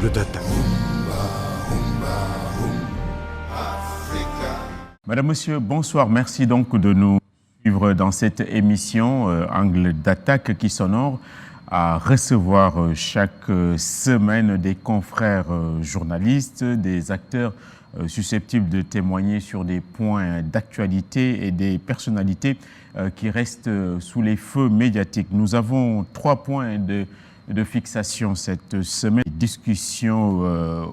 Angle d'attaque. Madame, Monsieur, bonsoir. Merci donc de nous suivre dans cette émission Angle d'attaque qui s'honore à recevoir chaque semaine des confrères journalistes, des acteurs susceptibles de témoigner sur des points d'actualité et des personnalités qui restent sous les feux médiatiques. Nous avons 3 points de fixation cette semaine. Discussion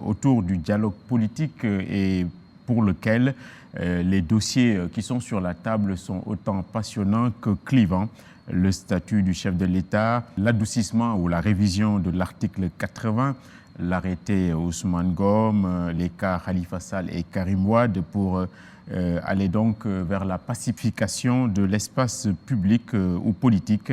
autour du dialogue politique et pour lequel les dossiers qui sont sur la table sont autant passionnants que clivants. Le statut du chef de l'État, l'adoucissement ou la révision de l'article 80, l'arrêté Ousmane Gom, les cas Khalifa Sall et Karim Wade pour aller donc vers la pacification de l'espace public ou politique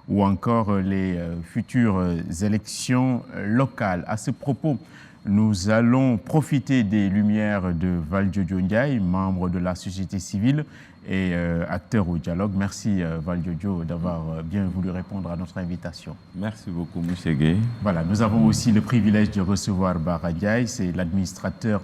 ou encore les futures élections locales. À ce propos, nous allons profiter des lumières de Valdiodio Ndiaye, membre de la société civile et acteur au dialogue. Merci Valdiodio d'avoir bien voulu répondre à notre invitation. Merci beaucoup, M. Gueye. Voilà, nous avons aussi le privilège de recevoir Bara Ndiaye, c'est l'administrateur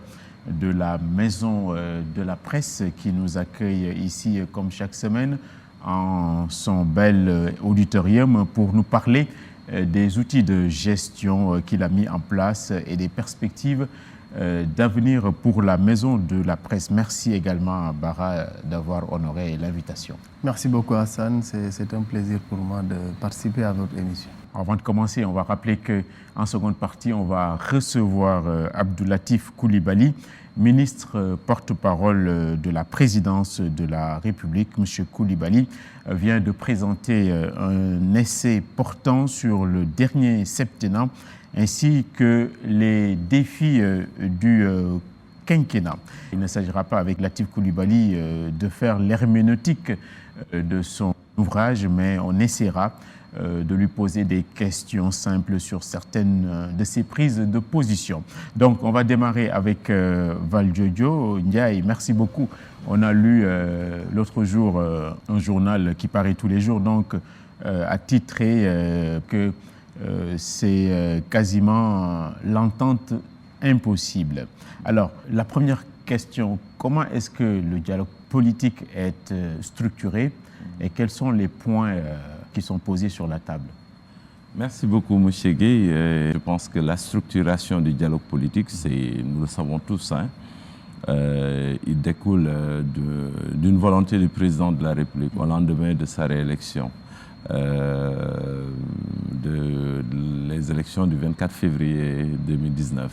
de la Maison de la Presse qui nous accueille ici comme chaque semaine en son bel auditorium pour nous parler des outils de gestion qu'il a mis en place et des perspectives d'avenir pour la Maison de la Presse. Merci également à Bara d'avoir honoré l'invitation. Merci beaucoup Hassan, c'est un plaisir pour moi de participer à votre émission. Avant de commencer, on va rappeler qu'en seconde partie, on va recevoir Abdoulatif Coulibaly, ministre porte-parole de la présidence de la République. M. Coulibaly vient de présenter un essai portant sur le dernier septennat ainsi que les défis du quinquennat. Il ne s'agira pas avec Latif Coulibaly de faire l'herméneutique de son ouvrage, mais on essaiera de lui poser des questions simples sur certaines de ses prises de position. Donc, on va démarrer avec Valdiodio Ndiaye. Merci beaucoup. On a lu l'autre jour un journal qui paraît tous les jours, donc a titré que c'est quasiment l'entente impossible. Alors, la première question, comment est-ce que le dialogue politique est structuré et quels sont les points qui sont posés sur la table? Merci beaucoup, M. Gueye. Je pense que la structuration du dialogue politique, nous le savons tous, il découle d'une volonté du président de la République au lendemain de sa réélection, les élections du 24 février 2019.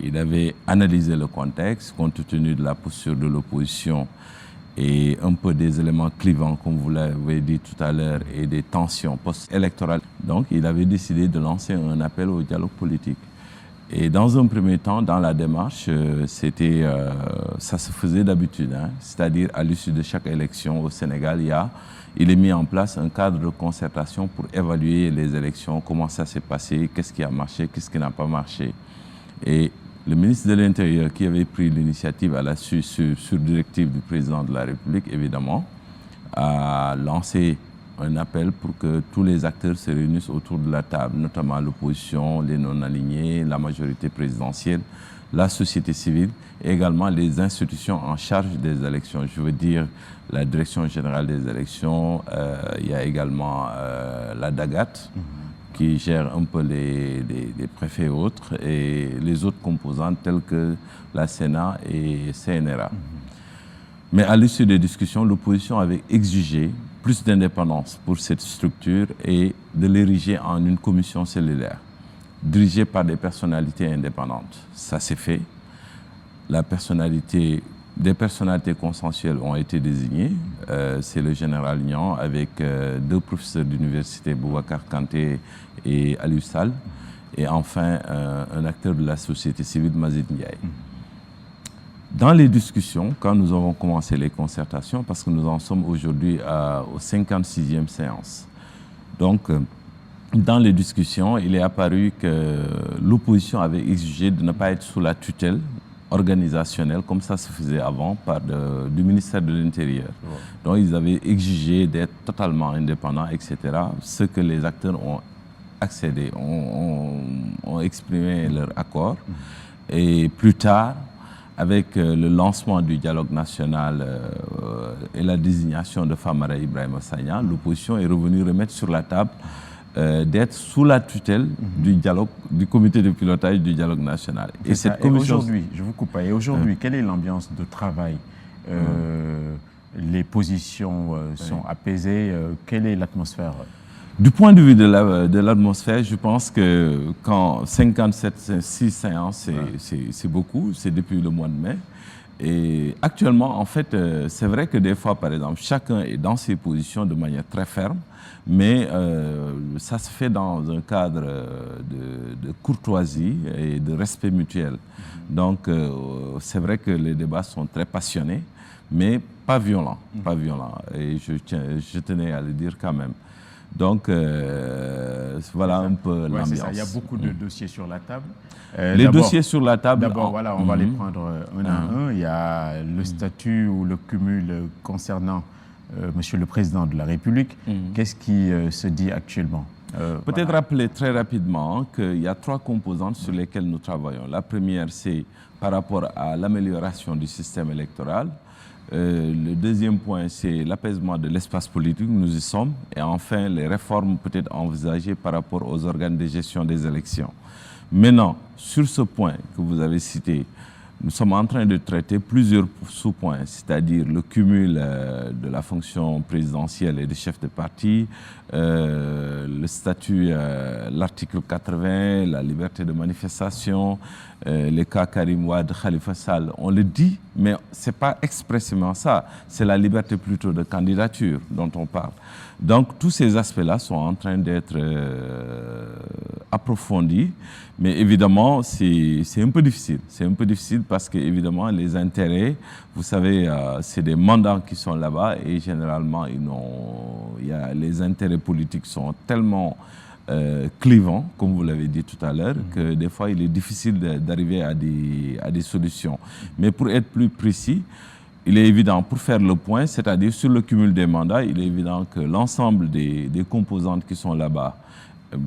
Il avait analysé le contexte compte tenu de la posture de l'opposition et un peu des éléments clivants, comme vous l'avez dit tout à l'heure, et des tensions post-électorales. Donc, il avait décidé de lancer un appel au dialogue politique. Et dans un premier temps, dans la démarche, ça se faisait d'habitude, c'est-à-dire à l'issue de chaque élection au Sénégal, il est mis en place un cadre de concertation pour évaluer les élections, comment ça s'est passé, qu'est-ce qui a marché, qu'est-ce qui n'a pas marché. Et le ministre de l'Intérieur, qui avait pris l'initiative à la suite sur directive du président de la République, évidemment, a lancé un appel pour que tous les acteurs se réunissent autour de la table, notamment l'opposition, les non-alignés, la majorité présidentielle, la société civile et également les institutions en charge des élections. Je veux dire la Direction générale des élections, il y a également la DAGAT, qui gère un peu les préfets et autres, et les autres composantes telles que la Sénat et CNRA. Mais à l'issue des discussions, l'opposition avait exigé plus d'indépendance pour cette structure et de l'ériger en une commission cellulaire, dirigée par des personnalités indépendantes. Ça s'est fait. Des personnalités consensuelles ont été désignées. C'est le général Niang avec 2 professeurs d'université, Boubacar Kanté et Aliou Sall, et enfin un acteur de la société civile, Mazid Ndiaye. Dans les discussions, quand nous avons commencé les concertations, parce que nous en sommes aujourd'hui aux 56e séance, donc dans les discussions, il est apparu que l'opposition avait exigé de ne pas être sous la tutelle organisationnelle, comme ça se faisait avant, du ministère de l'Intérieur. Donc ils avaient exigé d'être totalement indépendants, etc., ce que les acteurs ont accédé, ont exprimé leur accord. Et plus tard, avec le lancement du dialogue national et la désignation de Famara Ibrahima Sagna, l'opposition est revenue remettre sur la table d'être sous la tutelle du dialogue, du comité de pilotage du dialogue national. Et cette commission... aujourd'hui, je vous coupe pas, et aujourd'hui, quelle est l'ambiance de travail? Les positions sont apaisées, quelle est l'atmosphère? Du point de vue de l'atmosphère, je pense que quand 6 séances, c'est beaucoup, c'est depuis le mois de mai. Et actuellement, en fait, c'est vrai que des fois, par exemple, chacun est dans ses positions de manière très ferme, mais ça se fait dans un cadre de courtoisie et de respect mutuel. Donc, c'est vrai que les débats sont très passionnés, mais pas violents, pas violents. Et je tenais à le dire quand même. Donc, voilà un peu l'ambiance. Il y a beaucoup de dossiers sur la table. Les dossiers sur la table... D'abord, voilà, on va les prendre un à un. Il y a le statut ou le cumul concernant Monsieur le Président de la République. Qu'est-ce qui se dit actuellement? Peut-être rappeler très rapidement qu'il y a 3 composantes sur lesquelles nous travaillons. La première, c'est par rapport à l'amélioration du système électoral. Le deuxième point, c'est l'apaisement de l'espace politique, nous y sommes. Et enfin, les réformes peut-être envisagées par rapport aux organes de gestion des élections. Maintenant, sur ce point que vous avez cité, nous sommes en train de traiter plusieurs sous-points, c'est-à-dire le cumul de la fonction présidentielle et de chef de parti, le statut, l'article 80, la liberté de manifestation, les cas Karim Wade, Khalifa Sall. On le dit, mais ce n'est pas expressément ça. C'est la liberté plutôt de candidature dont on parle. Donc, tous ces aspects-là sont en train d'être approfondis. Mais évidemment, c'est un peu difficile. C'est un peu difficile parce que, évidemment, les intérêts, vous savez, c'est des mandants qui sont là-bas et généralement, les intérêts politiques sont tellement clivants, comme vous l'avez dit tout à l'heure, que des fois, il est difficile d'arriver à des solutions. Mais pour être plus précis, il est évident, pour faire le point, c'est-à-dire sur le cumul des mandats, il est évident que l'ensemble des composantes qui sont là-bas,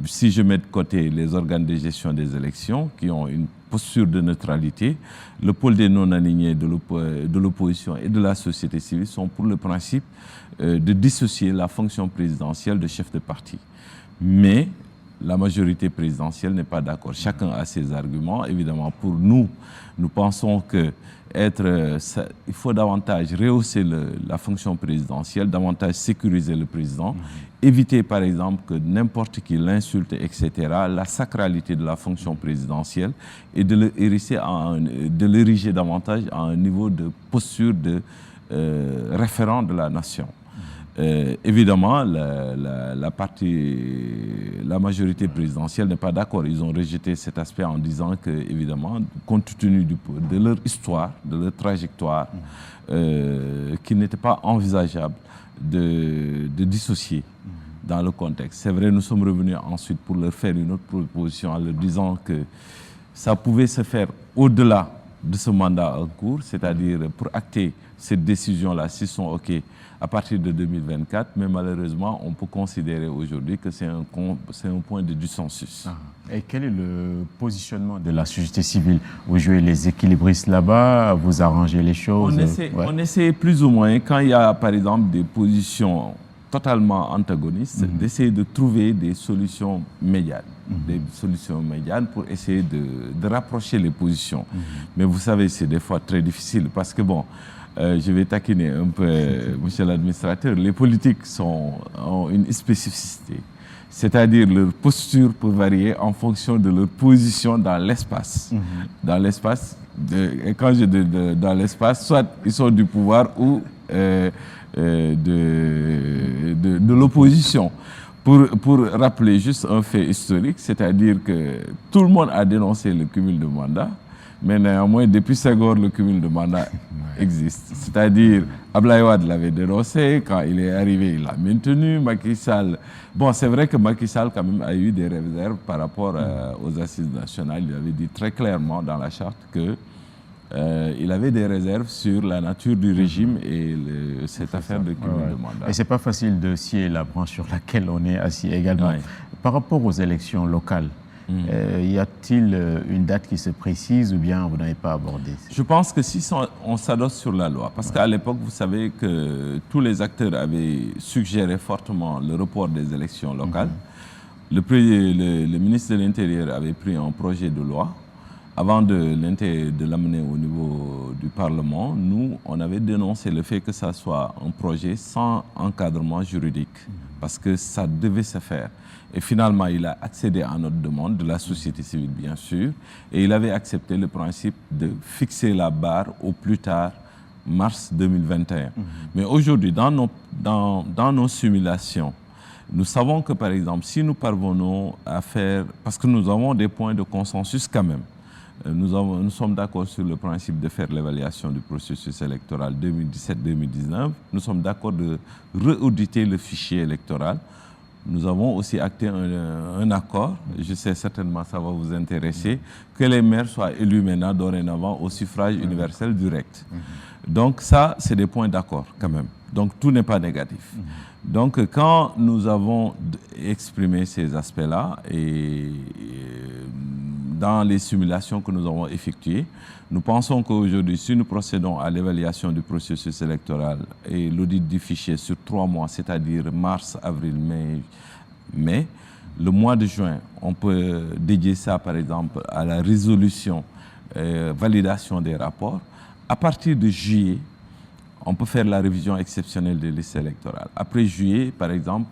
si je mets de côté les organes de gestion des élections qui ont une posture de neutralité, le pôle des non-alignés de l'opposition et de la société civile sont pour le principe de dissocier la fonction présidentielle de chef de parti. Mais la majorité présidentielle n'est pas d'accord. Chacun a ses arguments. Évidemment, pour nous, nous pensons que il faut davantage rehausser la fonction présidentielle, davantage sécuriser le président, éviter par exemple que n'importe qui l'insulte, etc., la sacralité de la fonction présidentielle et de l'ériger davantage à un niveau de posture de référent de la nation. Évidemment, la majorité présidentielle n'est pas d'accord. Ils ont rejeté cet aspect en disant que, évidemment, compte tenu de leur histoire, de leur trajectoire, qu'il n'était pas envisageable de dissocier dans le contexte. C'est vrai, nous sommes revenus ensuite pour leur faire une autre proposition en leur disant que ça pouvait se faire au-delà de ce mandat en cours, c'est-à-dire pour acter cette décision-là, s'ils sont OK à partir de 2024, mais malheureusement, on peut considérer aujourd'hui que c'est un point de dissensus. Et quel est le positionnement de la société civile? Vous jouez les équilibristes là-bas, vous arrangez les choses? On essaie plus ou moins, quand il y a par exemple des positions totalement antagonistes, d'essayer de trouver des solutions médianes. Des solutions médianes pour essayer de rapprocher les positions. Mais vous savez, c'est des fois très difficile parce que bon, je vais taquiner un peu, monsieur l'administrateur, les politiques ont une spécificité. C'est-à-dire leur posture peut varier en fonction de leur position dans l'espace. Dans l'espace, et quand je dis dans l'espace, soit ils sont du pouvoir ou de l'opposition. Pour rappeler juste un fait historique, c'est-à-dire que tout le monde a dénoncé le cumul de mandats, mais néanmoins, depuis Senghor, le cumul de mandats existe. C'est-à-dire, Abdoulaye Wade l'avait dénoncé, quand il est arrivé, il l'a maintenu. Macky Sall, bon, c'est vrai que Macky Sall, quand même, a eu des réserves par rapport aux assises nationales. Il avait dit très clairement dans la charte que il avait des réserves sur la nature du régime et cette affaire de cumul de mandat. Et ce n'est pas facile de scier la branche sur laquelle on est assis également. Par rapport aux élections locales, y a-t-il une date qui se précise ou bien vous n'avez pas abordé? Je pense que si on s'adosse sur la loi, parce qu'à l'époque, vous savez que tous les acteurs avaient suggéré fortement le report des élections locales. Le ministre de l'Intérieur avait pris un projet de loi. Avant de l'amener au niveau du Parlement, nous, on avait dénoncé le fait que ça soit un projet sans encadrement juridique, parce que ça devait se faire. Et finalement, il a accédé à notre demande, de la société civile bien sûr, et il avait accepté le principe de fixer la barre au plus tard mars 2021. Mais aujourd'hui, dans nos simulations, nous savons que par exemple, si nous parvenons à faire, parce que nous avons des points de consensus quand même, nous sommes d'accord sur le principe de faire l'évaluation du processus électoral 2017-2019. Nous sommes d'accord de réauditer le fichier électoral. Nous avons aussi acté un accord, je sais certainement ça va vous intéresser, que les maires soient élus maintenant dorénavant au suffrage universel direct. Donc ça, c'est des points d'accord quand même. Donc tout n'est pas négatif. Donc quand nous avons exprimé ces aspects-là et dans les simulations que nous avons effectuées, nous pensons qu'aujourd'hui, si nous procédons à l'évaluation du processus électoral et l'audit du fichier sur 3 mois, c'est-à-dire mars, avril, mai, le mois de juin, on peut dédier ça, par exemple, à la résolution, validation des rapports. À partir de juillet, on peut faire la révision exceptionnelle des listes électorales. Après juillet, par exemple,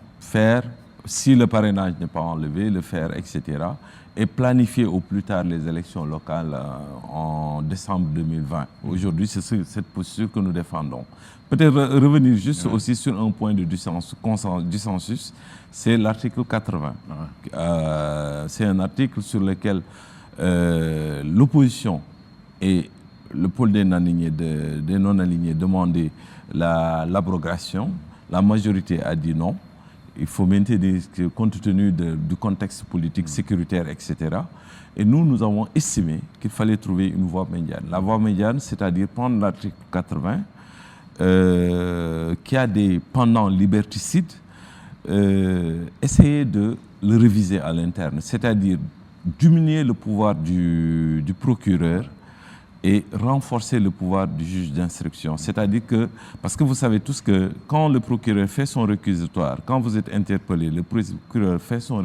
si le parrainage n'est pas enlevé, le faire, etc. Et planifier au plus tard les élections locales en décembre 2020. Aujourd'hui, c'est cette posture que nous défendons. Peut-être revenir juste aussi sur un point de dissensus, c'est l'article 80. C'est un article sur lequel l'opposition et le pôle des non-alignés demandaient l'abrogation. La majorité a dit non. Il faut maintenir, compte tenu du contexte politique, sécuritaire, etc. Et nous avons estimé qu'il fallait trouver une voie médiane. La voie médiane, c'est-à-dire prendre l'article 80, qui a des pendants liberticides, essayer de le réviser à l'interne, c'est-à-dire diminuer le pouvoir du procureur et renforcer le pouvoir du juge d'instruction. C'est-à-dire que, parce que vous savez tous que quand le procureur fait son réquisitoire, quand vous êtes interpellé, le procureur fait son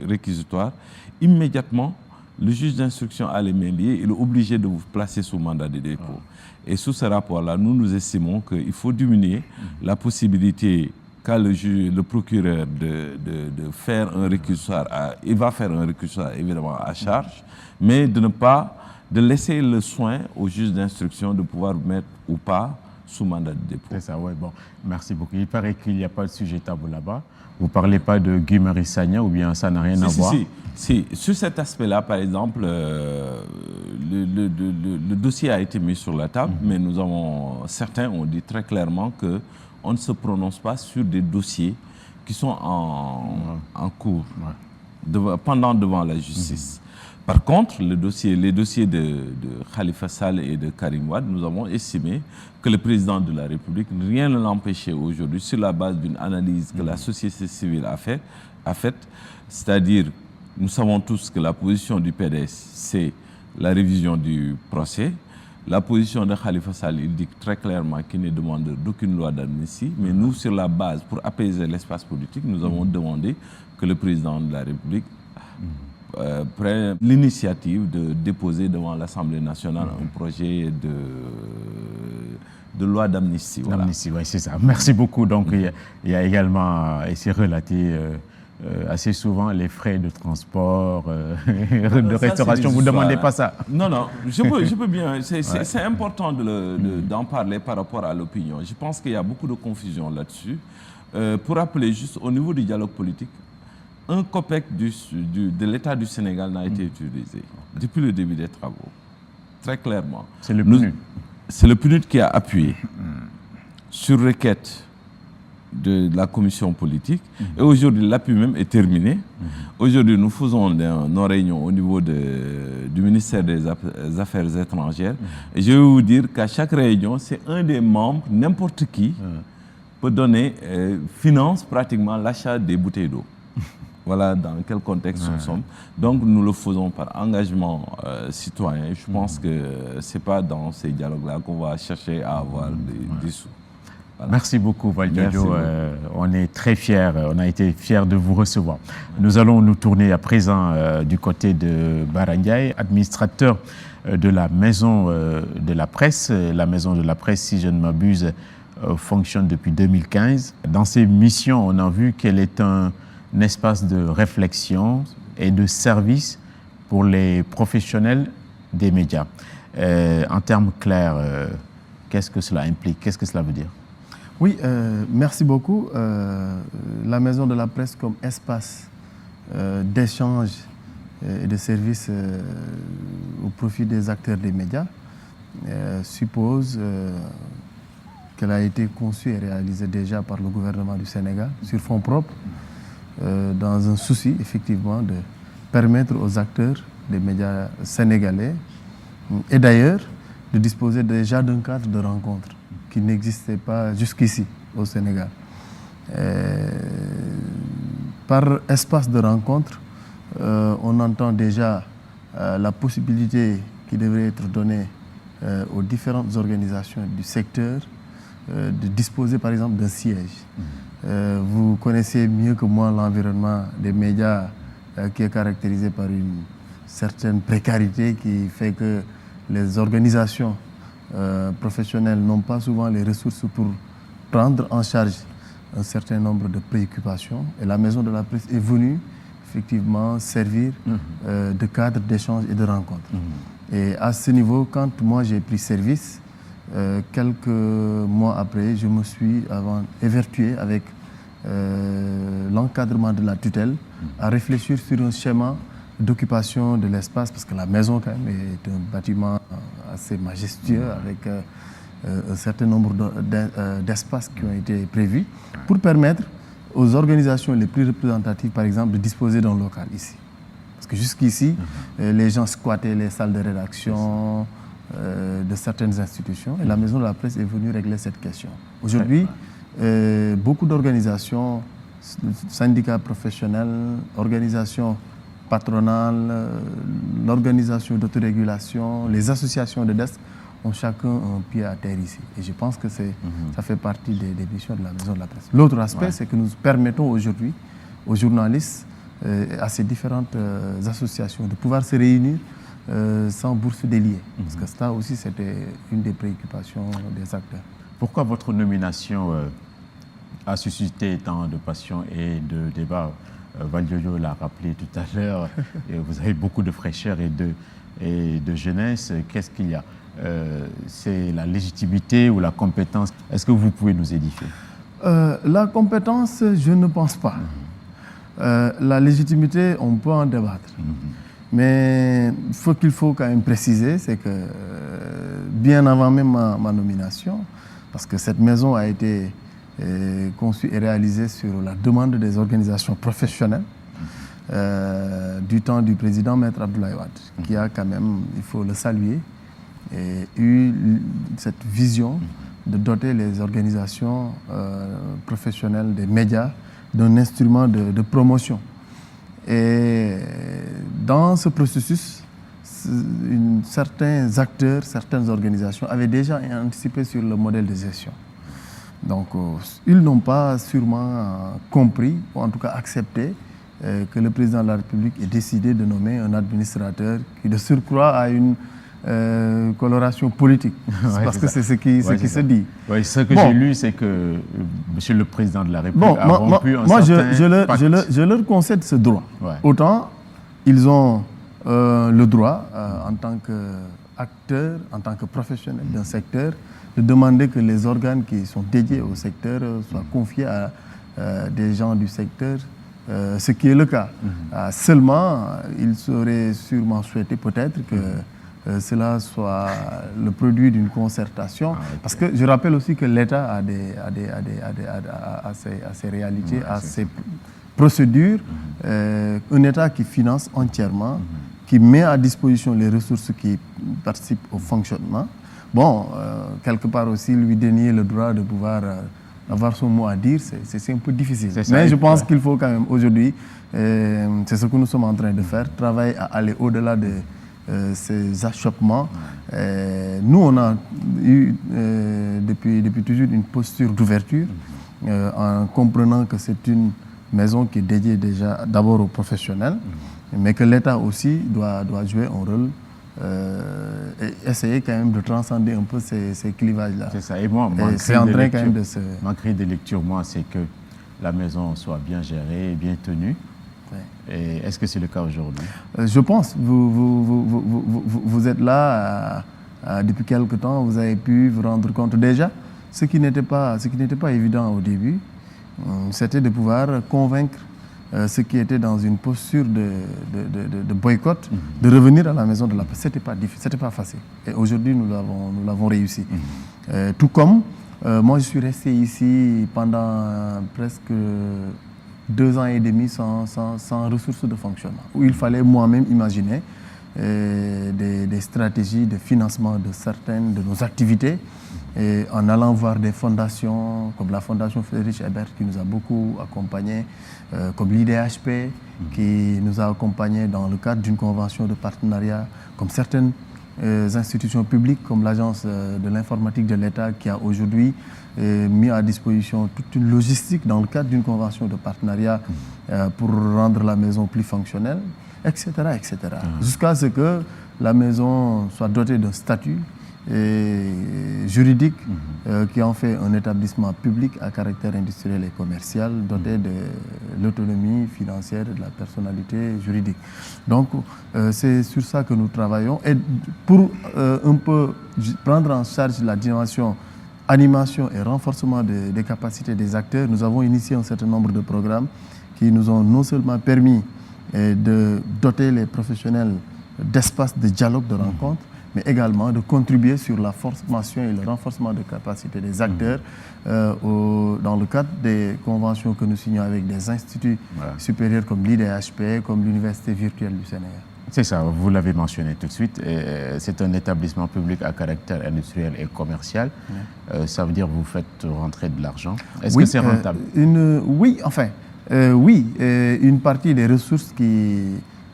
réquisitoire, immédiatement, le juge d'instruction a les mains liées, il est obligé de vous placer sous mandat de dépôt. Et sous ce rapport-là, nous estimons qu'il faut diminuer la possibilité qu'a le procureur de faire un réquisitoire, il va faire un réquisitoire évidemment à charge, mais de laisser le soin au juge d'instruction de pouvoir mettre ou pas sous mandat de dépôt. C'est ça, oui. Bon, merci beaucoup. Il paraît qu'il n'y a pas de sujet tabou là-bas. Vous ne parlez pas de Guy Marius Sagna ou bien ça n'a rien à voir? Si. Sur cet aspect-là, par exemple, le dossier a été mis sur la table, mais certains ont dit très clairement qu'on ne se prononce pas sur des dossiers qui sont en cours, devant la justice. Par contre, les dossiers de Khalifa Sall et de Karim Wade, nous avons estimé que le président de la République, rien ne l'empêchait aujourd'hui, sur la base d'une analyse que la société civile a faite, c'est-à-dire, nous savons tous que la position du PDS, c'est la révision du procès. La position de Khalifa Sall, il dit très clairement qu'il ne demande d'aucune loi d'amnistie, mais nous, sur la base, pour apaiser l'espace politique, nous avons demandé que le président de la République prenne l'initiative de déposer devant l'Assemblée nationale un projet de loi d'amnistie. Voilà. D'amnistie, oui, c'est ça. Merci beaucoup. Donc, il y a également, et c'est relaté assez souvent, les frais de transport, de restauration. Vous ne demandez pas ça? Non, je peux bien. C'est important d'en parler par rapport à l'opinion. Je pense qu'il y a beaucoup de confusion là-dessus. Pour rappeler juste, au niveau du dialogue politique, un copec de l'État du Sénégal n'a été utilisé depuis le début des travaux, très clairement. C'est le PNUD. C'est le PNUD qui a appuyé sur requête de la commission politique. Et aujourd'hui, l'appui même est terminé. Aujourd'hui, nous faisons nos réunions au niveau du ministère des Affaires étrangères. Et je vais vous dire qu'à chaque réunion, c'est un des membres, n'importe qui, peut donner, finance pratiquement l'achat des bouteilles d'eau. voilà dans quel contexte nous sommes. Donc nous le faisons par engagement citoyen. Je pense que ce n'est pas dans ces dialogues-là qu'on va chercher à avoir des sous. Voilà. Merci beaucoup, Valdiodio. On est très fiers, on a été fiers de vous recevoir. Nous allons nous tourner à présent du côté de Bara Ndiaye, administrateur de la Maison de la Presse. La Maison de la Presse, si je ne m'abuse, fonctionne depuis 2015. Dans ses missions, on a vu qu'elle est un espace de réflexion et de service pour les professionnels des médias. En termes clairs, qu'est-ce que cela implique? Qu'est-ce que cela veut dire? Oui, merci beaucoup. La Maison de la Presse comme espace d'échange et de service au profit des acteurs des médias suppose qu'elle a été conçue et réalisée déjà par le gouvernement du Sénégal sur fonds propres dans un souci effectivement de permettre aux acteurs des médias sénégalais et d'ailleurs de disposer déjà d'un cadre de rencontre qui n'existait pas jusqu'ici au Sénégal. Par espace de rencontre, on entend déjà la possibilité qui devrait être donnée aux différentes organisations du secteur de disposer par exemple d'un siège. Vous connaissez mieux que moi l'environnement des médias qui est caractérisé par une certaine précarité qui fait que les organisations professionnels n'ont pas souvent les ressources pour prendre en charge un certain nombre de préoccupations. Et la Maison de la Presse est venue effectivement servir de cadre d'échange et de rencontre. Et à ce niveau, quand moi j'ai pris service, quelques mois après, je me suis évertué avec l'encadrement de la tutelle à réfléchir sur un schéma d'occupation de l'espace, parce que la maison quand même est un bâtiment assez majestueux avec un certain nombre d'espaces qui ont été prévus pour permettre aux organisations les plus représentatives, par exemple, de disposer d'un local ici. Parce que jusqu'ici, les gens squattaient les salles de rédaction de certaines institutions et la Maison de la Presse est venue régler cette question. Aujourd'hui, beaucoup d'organisations, syndicats professionnels, organisations patronales, l'organisation d'autorégulation, les associations de desk ont chacun un pied à terre ici. Et je pense que ça fait partie des missions de la Maison de la Presse. L'autre aspect, c'est que nous permettons aujourd'hui aux journalistes, à ces différentes associations, de pouvoir se réunir sans bourse déliée. Parce que ça aussi, c'était une des préoccupations des acteurs. Pourquoi votre nomination a suscité tant de passion et de débat? Valdiodio l'a rappelé tout à l'heure, vous avez beaucoup de fraîcheur et de jeunesse. Qu'est-ce qu'il y a? C'est la légitimité ou la compétence? Est-ce que vous pouvez nous édifier? La compétence, je ne pense pas. La légitimité, on peut en débattre. Mais ce qu'il faut quand même préciser, c'est que bien avant même ma nomination, parce que cette maison a été conçue et réalisée sur la demande des organisations professionnelles du temps du président Maître Abdoulaye Wade, qui a quand même, il faut le saluer, eu cette vision de doter les organisations professionnelles des médias d'un instrument de promotion. Et dans ce processus, certains acteurs, certaines organisations avaient déjà anticipé sur le modèle de gestion. Donc, ils n'ont pas sûrement compris, ou en tout cas accepté, que le président de la République ait décidé de nommer un administrateur qui, de surcroît, a une coloration politique. Parce que c'est ce qui se dit. Oui, ce que j'ai lu, c'est que Monsieur le Président de la République a rompu un certain pacte. Je leur concède ce droit. Autant, ils ont le droit, en tant qu'acteurs, en tant que professionnels d'un secteur, de demander que les organes qui sont dédiés au secteur soient confiés à des gens du secteur, ce qui est le cas. Seulement, il serait sûrement souhaité peut-être que cela soit le produit d'une concertation. Parce que je rappelle aussi que l'État a ses réalités, a ses procédures. Un État qui finance entièrement, qui met à disposition les ressources qui participent au fonctionnement. Bon, quelque part aussi lui dénier le droit de pouvoir avoir son mot à dire, c'est un peu difficile. Ça, mais je pense qu'il faut quand même aujourd'hui, c'est ce que nous sommes en train de faire, travailler à aller au-delà de ces achoppements. Nous, on a eu depuis toujours une posture d'ouverture en comprenant que c'est une maison qui est dédiée déjà d'abord aux professionnels, mais que l'État aussi doit jouer un rôle et essayer quand même de transcender un peu ces clivages-là. C'est ça. Et moi, c'est en train quand même de se... Ma grille de lecture, moi, c'est que la maison soit bien gérée et bien tenue. Ouais. Et est-ce que c'est le cas aujourd'hui? Je pense. Vous êtes là depuis quelque temps, vous avez pu vous rendre compte déjà. Ce qui n'était pas évident au début, c'était de pouvoir convaincre ceux qui étaient dans une posture de boycott, de revenir à la maison de la paix. C'était pas facile. Et aujourd'hui, nous l'avons réussi. Tout comme moi, je suis resté ici pendant presque 2 ans et demi sans ressources de fonctionnement, où il fallait moi-même imaginer des stratégies de financement de certaines de nos activités, et en allant voir des fondations comme la Fondation Friedrich Ebert qui nous a beaucoup accompagnés, comme l'IDHP qui nous a accompagnés dans le cadre d'une convention de partenariat, comme certaines institutions publiques comme l'Agence de l'informatique de l'État qui a aujourd'hui mis à disposition toute une logistique dans le cadre d'une convention de partenariat pour rendre la maison plus fonctionnelle, etc. etc. Jusqu'à ce que la maison soit dotée d'un statut juridique qui en fait un établissement public à caractère industriel et commercial doté de l'autonomie financière et de la personnalité juridique. Donc c'est sur ça que nous travaillons. Et pour un peu prendre en charge la dimension animation et renforcement des capacités des acteurs, nous avons initié un certain nombre de programmes qui nous ont non seulement permis de doter les professionnels d'espaces de dialogue, de rencontre, mais également de contribuer sur la formation et le renforcement des capacités des acteurs dans le cadre des conventions que nous signons avec des instituts supérieurs comme l'IDHP, comme l'Université virtuelle du Sénégal. C'est ça, vous l'avez mentionné tout de suite. C'est un établissement public à caractère industriel et commercial. Ça veut dire que vous faites rentrer de l'argent. Est-ce que c'est rentable? Oui, enfin, oui. Une partie des ressources qui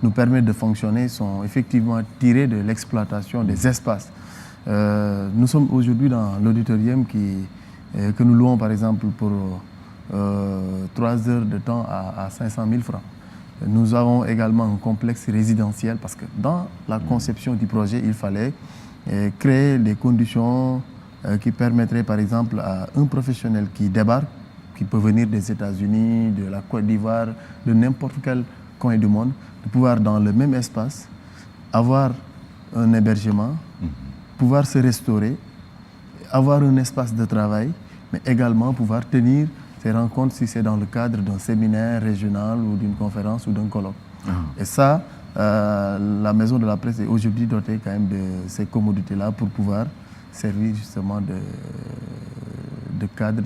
nous permettent de fonctionner sont effectivement tirées de l'exploitation des espaces. Nous sommes aujourd'hui dans l'auditorium que nous louons par exemple pour 3 heures de temps à 500 000 francs. Nous avons également un complexe résidentiel parce que dans la conception du projet, il fallait créer les conditions qui permettraient par exemple à un professionnel qui débarque, qui peut venir des États-Unis, de la Côte d'Ivoire, de n'importe quel coin du monde, de pouvoir dans le même espace avoir un hébergement, pouvoir se restaurer, avoir un espace de travail, mais également pouvoir tenir ces rencontres si c'est dans le cadre d'un séminaire régional ou d'une conférence ou d'un colloque. Et ça, la Maison de la Presse est aujourd'hui dotée quand même de ces commodités-là pour pouvoir servir justement de cadre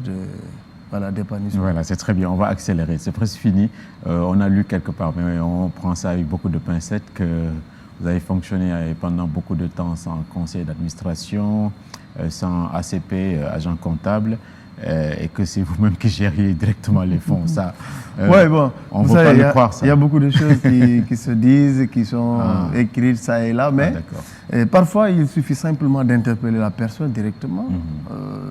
d'épanouissement. Voilà, c'est très bien. On va accélérer. C'est presque fini. On a lu quelque part, mais on prend ça avec beaucoup de pincettes, que vous avez fonctionné pendant beaucoup de temps sans conseil d'administration, sans ACP, agent comptable, et que c'est vous-même qui gériez directement les fonds. Ça, bon, on ne peut pas le croire, ça. Il y a beaucoup de choses qui se disent, qui sont écrites ça et là, mais parfois il suffit simplement d'interpeller la personne directement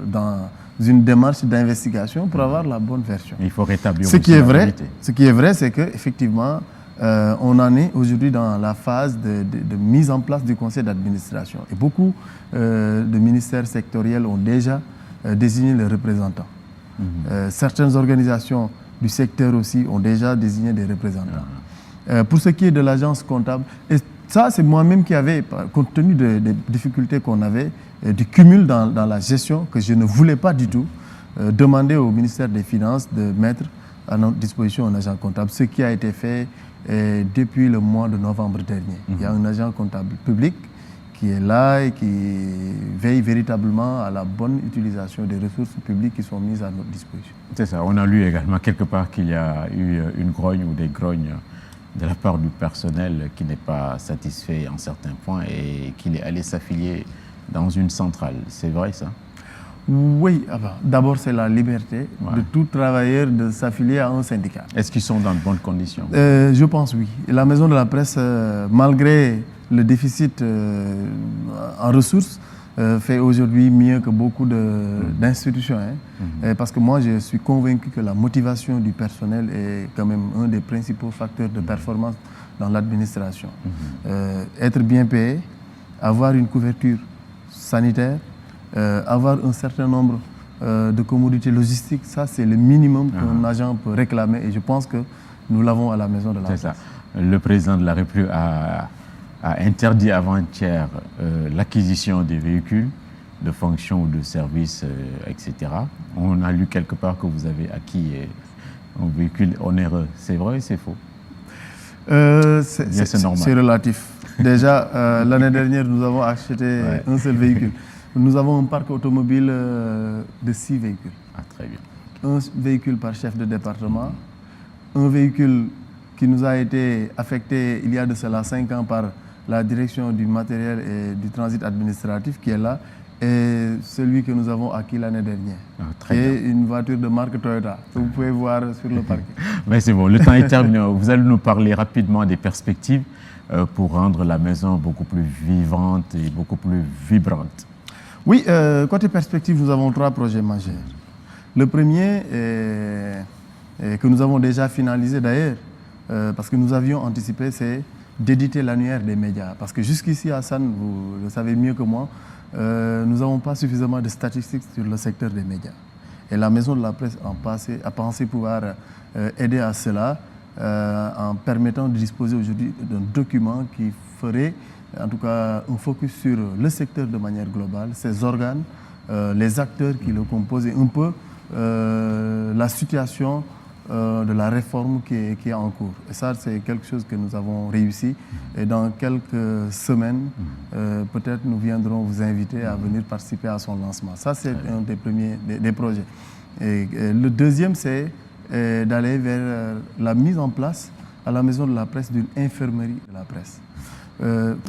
dans une démarche d'investigation pour avoir la bonne version. Il faut rétablir ce qui est vrai, c'est qu'effectivement, on en est aujourd'hui dans la phase de mise en place du conseil d'administration. Et beaucoup de ministères sectoriels ont déjà désigné les représentants. Certaines organisations du secteur aussi ont déjà désigné des représentants. Pour ce qui est de l'agence comptable, et ça c'est moi-même qui avais, compte tenu des difficultés qu'on avait, du cumul dans la gestion, que je ne voulais pas du tout, demander au ministère des Finances de mettre à notre disposition un agent comptable, ce qui a été fait depuis le mois de novembre dernier. Il y a un agent comptable public qui est là et qui veille véritablement à la bonne utilisation des ressources publiques qui sont mises à notre disposition. C'est ça. On a lu également quelque part qu'il y a eu une grogne ou des grognes de la part du personnel qui n'est pas satisfait en certains points et qu'il est allé s'affilier dans une centrale. C'est vrai ça? Oui, d'abord c'est la liberté de tout travailleur de s'affilier à un syndicat. Est-ce qu'ils sont dans de bonnes conditions? Je pense oui. Et la Maison de la Presse, malgré le déficit en ressources, fait aujourd'hui mieux que beaucoup d'institutions. Parce que moi, je suis convaincu que la motivation du personnel est quand même un des principaux facteurs de performance dans l'administration. Être bien payé, avoir une couverture sanitaire, avoir un certain nombre de commodités logistiques, ça c'est le minimum qu'un agent peut réclamer et je pense que nous l'avons à la Maison de la Presse. C'est ça. Le président de la République a interdit avant-hier l'acquisition des véhicules de fonction ou de service, etc. On a lu quelque part que vous avez acquis un véhicule onéreux. C'est vrai ou c'est faux? C'est normal. C'est relatif. Déjà, l'année dernière, nous avons acheté un seul véhicule. Nous avons un parc automobile de 6 véhicules. Ah, très bien. Un véhicule par chef de département, un véhicule qui nous a été affecté il y a de cela 5 ans par la direction du matériel et du transit administratif qui est là, et celui que nous avons acquis l'année dernière. Ah, très bien. Une voiture de marque Toyota que vous pouvez voir sur le parquet. Mais c'est bon, le temps est terminé. Vous allez nous parler rapidement des perspectives pour rendre la maison beaucoup plus vivante et beaucoup plus vibrante. Oui, côté perspective, nous avons 3 projets majeurs. Le premier, que nous avons déjà finalisé d'ailleurs, parce que nous avions anticipé, c'est d'éditer l'annuaire des médias. Parce que jusqu'ici, Hassan, vous le savez mieux que moi, nous n'avons pas suffisamment de statistiques sur le secteur des médias. Et la Maison de la Presse a pensé pouvoir aider à cela en permettant de disposer aujourd'hui d'un document qui ferait en tout cas un focus sur le secteur de manière globale, ses organes, les acteurs qui le composent et un peu la situation de la réforme qui est en cours. Et ça, c'est quelque chose que nous avons réussi. Et dans quelques semaines, peut-être nous viendrons vous inviter à venir participer à son lancement. Ça, c'est un des premiers des projets. Et le deuxième, c'est d'aller vers la mise en place à la Maison de la Presse d'une infirmerie de la presse.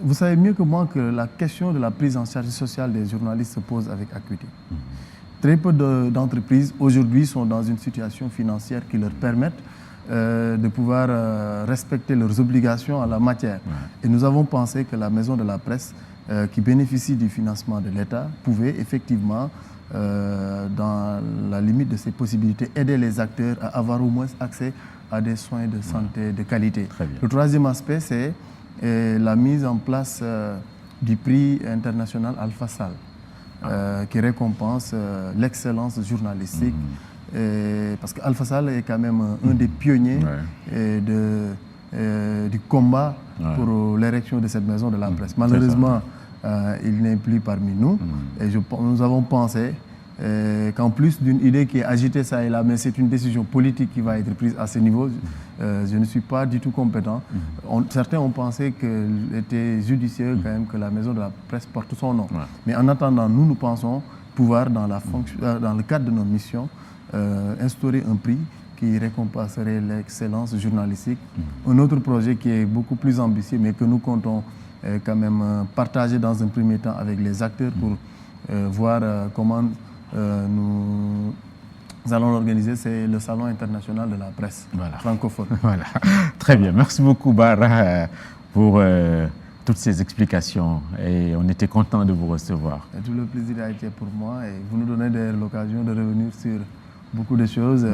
Vous savez mieux que moi que la question de la prise en charge sociale des journalistes se pose avec acuité. Très peu d'entreprises aujourd'hui sont dans une situation financière qui leur permette de pouvoir respecter leurs obligations en la matière. Et nous avons pensé que la Maison de la Presse, qui bénéficie du financement de l'État, pouvait effectivement, dans la limite de ses possibilités, aider les acteurs à avoir au moins accès à des soins de santé de qualité. Le troisième aspect, c'est la mise en place du prix international Alpha Sal, qui récompense l'excellence journalistique. Parce qu'Alpha Sal est quand même un des pionniers du combat pour l'érection de cette maison de la presse. Malheureusement, il n'est plus parmi nous. Et nous avons pensé qu'en plus d'une idée qui est agitée ça et là, mais c'est une décision politique qui va être prise à ce niveau, je ne suis pas du tout compétent. Certains ont pensé qu'il était judicieux quand même que la Maison de la Presse porte son nom. Mais en attendant, nous pensons pouvoir, dans le cadre de nos missions, instaurer un prix qui récompenserait l'excellence journalistique. Un autre projet qui est beaucoup plus ambitieux, mais que nous comptons quand même partager dans un premier temps avec les acteurs pour voir comment nous allons l'organiser, c'est le Salon international de la presse francophone. Voilà. Très bien. Merci beaucoup, Bara, pour toutes ces explications. Et on était content de vous recevoir. Et tout le plaisir a été pour moi. Et vous nous donnez l'occasion de revenir sur beaucoup de choses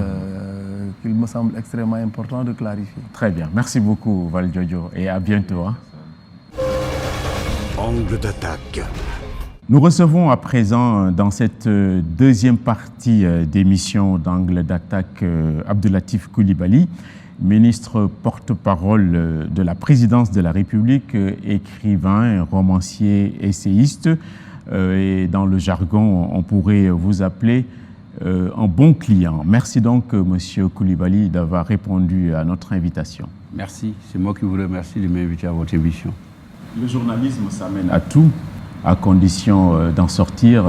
qu'il me semble extrêmement important de clarifier. Très bien. Merci beaucoup, Valdiodio. Et à bientôt. Angle d'attaque. Nous recevons à présent dans cette deuxième partie d'émission d'Angle d'attaque Abdoulatif Coulibaly, ministre porte-parole de la présidence de la République, écrivain, romancier, essayiste. Et dans le jargon, on pourrait vous appeler un bon client. Merci donc, Monsieur Coulibaly, d'avoir répondu à notre invitation. Merci. C'est moi qui vous remercie de m'inviter à votre émission. Le journalisme s'amène à tout, à condition d'en sortir.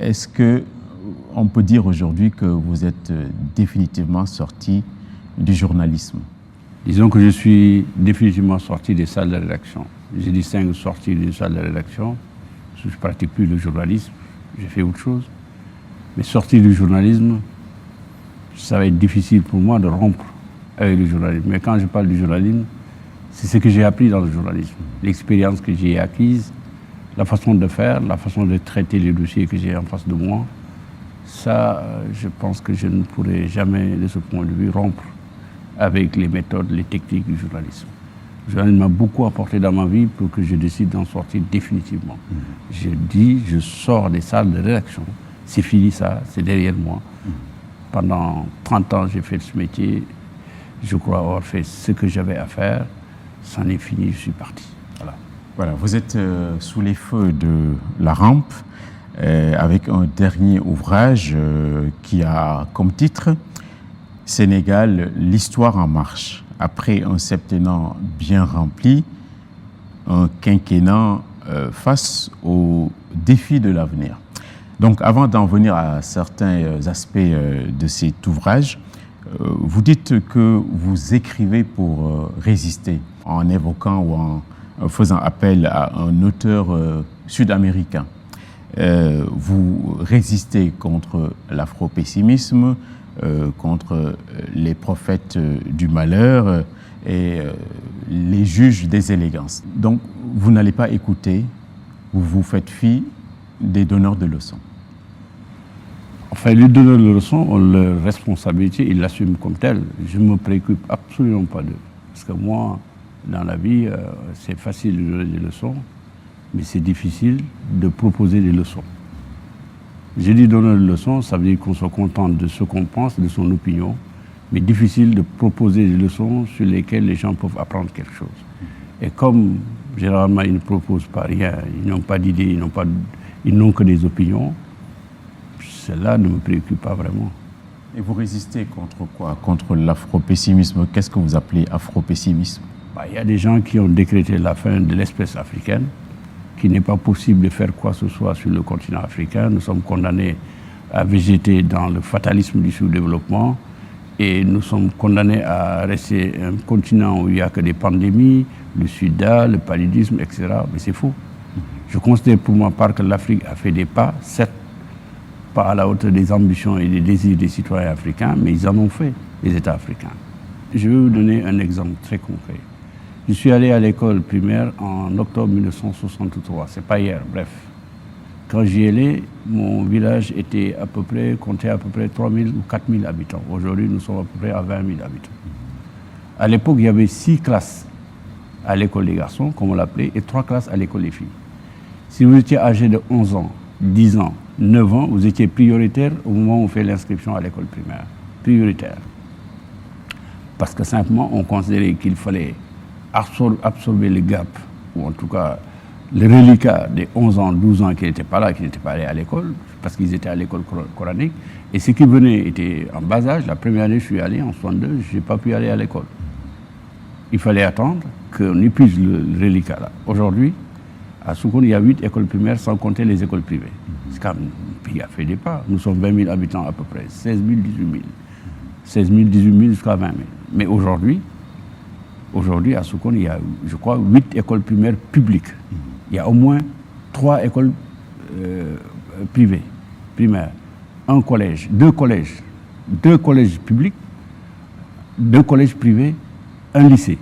Est-ce qu'on peut dire aujourd'hui que vous êtes définitivement sorti du journalisme? Disons que je suis définitivement sorti des salles de rédaction. Je distingue sortir d'une salle de rédaction, parce que je ne pratique plus le journalisme, j'ai fait autre chose. Mais sortir du journalisme, ça va être difficile pour moi de rompre avec le journalisme. Mais quand je parle du journalisme, c'est ce que j'ai appris dans le journalisme. L'expérience que j'ai acquise, la façon de faire, la façon de traiter les dossiers que j'ai en face de moi. Ça, je pense que je ne pourrai jamais, de ce point de vue, rompre avec les méthodes, les techniques du journalisme. Le journalisme m'a beaucoup apporté dans ma vie pour que je décide d'en sortir définitivement. Je dis, je sors des salles de rédaction. C'est fini ça, c'est derrière moi. Pendant 30 ans, j'ai fait ce métier. Je crois avoir fait ce que j'avais à faire. C'en est fini, je suis parti. Voilà, vous êtes sous les feux de la rampe avec un dernier ouvrage qui a comme titre « Sénégal, l'histoire en marche ». Après un septennat bien rempli, un quinquennat face aux défis de l'avenir. Donc, avant d'en venir à certains aspects de cet ouvrage, vous dites que vous écrivez pour résister, en évoquant ou en faisant appel à un auteur sud-américain. Vous résistez contre l'afro-pessimisme, contre les prophètes du malheur et les juges des élégances. Donc, vous n'allez pas écouter, vous vous faites fi des donneurs de leçons. Enfin, les donneurs de leçons ont leur responsabilité, ils l'assument comme telle. Je ne me préoccupe absolument pas d'eux. Parce que moi, dans la vie, c'est facile de donner des leçons, mais c'est difficile de proposer des leçons. J'ai dit donner des leçons, ça veut dire qu'on soit content de ce qu'on pense, de son opinion, mais difficile de proposer des leçons sur lesquelles les gens peuvent apprendre quelque chose. Et comme généralement ils ne proposent pas rien, ils n'ont pas d'idées, ils n'ont que des opinions, cela ne me préoccupe pas vraiment. Et vous résistez contre quoi? Contre l'afro-pessimisme. Qu'est-ce que vous appelez afro-pessimisme? Il y a des gens qui ont décrété la fin de l'espèce africaine, qu'il n'est pas possible de faire quoi que ce soit sur le continent africain. Nous sommes condamnés à végéter dans le fatalisme du sous-développement et nous sommes condamnés à rester un continent où il n'y a que des pandémies, le sida, le paludisme, etc. Mais c'est faux. Je considère pour ma part que l'Afrique a fait des pas, certes pas à la hauteur des ambitions et des désirs des citoyens africains, mais ils en ont fait, les États africains. Je vais vous donner un exemple très concret. Je suis allé à l'école primaire en octobre 1963, c'est pas hier, bref. Quand j'y allais, mon village était comptait à peu près 3 000 ou 4 000 habitants. Aujourd'hui, nous sommes à peu près à 20 000 habitants. À l'époque, il y avait 6 classes à l'école des garçons, comme on l'appelait, et 3 classes à l'école des filles. Si vous étiez âgé de 11 ans, 10 ans, 9 ans, vous étiez prioritaire au moment où on fait l'inscription à l'école primaire. Prioritaire. Parce que simplement, on considérait qu'il fallait absorber le gap, ou en tout cas le reliquat des 11 ans, 12 ans qui n'étaient pas là, qui n'étaient pas allés à l'école, parce qu'ils étaient à l'école coranique. Et ceux qui venaient étaient en bas âge. La première année, je suis allé, en 62, je n'ai pas pu aller à l'école. Il fallait attendre qu'on épuise le reliquat là. Aujourd'hui, à Soukoun, il y a 8 écoles primaires sans compter les écoles privées. C'est quand même un pays a fait des pas. Nous sommes 20 000 habitants à peu près, 16 000, 18 000. 16 000, 18 000 jusqu'à 20 000. Mais aujourd'hui, à Soukoun, il y a, je crois, 8 écoles primaires publiques. Il y a au moins 3 écoles privées, primaires, un collège, 2 collèges publics, 2 collèges privés, un lycée.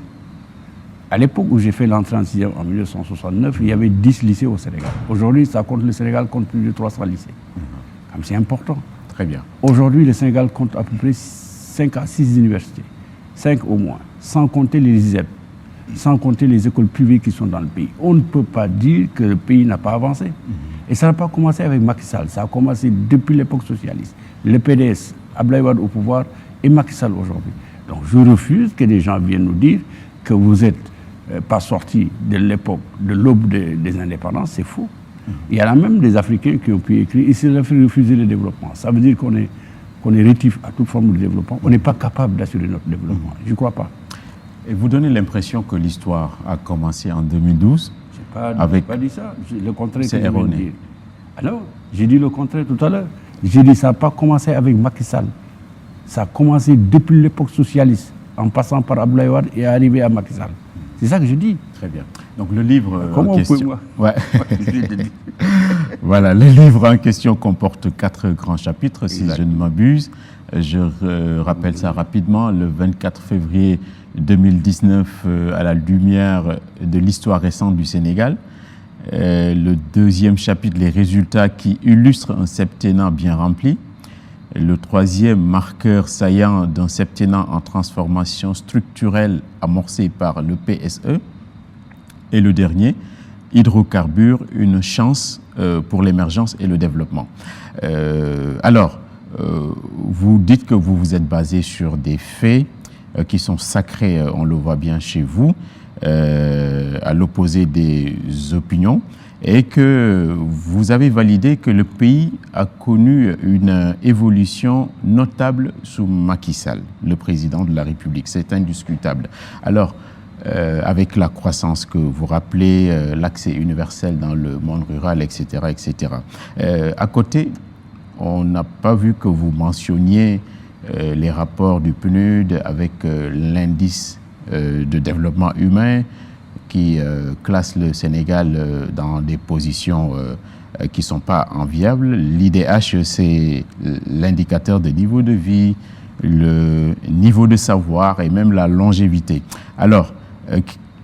À l'époque où j'ai fait l'entrée en 6e en 1969, il y avait 10 lycées au Sénégal. Aujourd'hui, le Sénégal compte plus de 300 lycées. C'est important. Très bien. Aujourd'hui, le Sénégal compte à peu près 5 à 6 universités. 5 au moins, sans compter les ISEP, sans compter les écoles privées qui sont dans le pays. On ne peut pas dire que le pays n'a pas avancé. Et ça n'a pas commencé avec Macky Sall, ça a commencé depuis l'époque socialiste. Le PDS, Abdoulaye Wade au pouvoir et Macky Sall aujourd'hui. Donc je refuse que des gens viennent nous dire que vous n'êtes pas sortis de l'époque, de l'aube des indépendances, c'est faux. Il y en a même des Africains qui ont pu écrire, ici l'Afrique refusait le développement. Ça veut dire qu'on est rétif à toute forme de développement. On n'est pas capable d'assurer notre développement. Je ne crois pas. Et vous donnez l'impression que l'histoire a commencé en 2012 Je n'ai pas dit ça. Le contraire c'est que je viens de erroné. dire. Alors, j'ai dit le contraire tout à l'heure. J'ai dit ça n'a pas commencé avec Macky Sall. Ça a commencé depuis l'époque socialiste, en passant par Abdoulaye Wade et arrivé à Macky Sall. C'est ça que je dis. Très bien. Donc le livre Comment en question... Ouais. Je te dis. Voilà, le livre en question comporte 4 grands chapitres, si Exact. je ne m'abuse. Je rappelle ça rapidement. Le 24 février 2019, à la lumière de l'histoire récente du Sénégal. Le deuxième chapitre, les résultats qui illustrent un septennat bien rempli. Le troisième, marqueur saillant d'un septennat en transformation structurelle amorcé par le PSE. Et le dernier, hydrocarbures, une chance pour l'émergence et le développement. Vous dites que vous vous êtes basé sur des faits qui sont sacrés, on le voit bien chez vous, à l'opposé des opinions, et que vous avez validé que le pays a connu une évolution notable sous Macky Sall, le président de la République. C'est indiscutable. Alors, avec la croissance que vous rappelez, l'accès universel dans le monde rural, etc., etc. À côté, on n'a pas vu que vous mentionniez les rapports du PNUD avec l'indice de développement humain qui classe le Sénégal dans des positions qui ne sont pas enviables. L'IDH, c'est l'indicateur de niveau de vie, le niveau de savoir et même la longévité. Alors,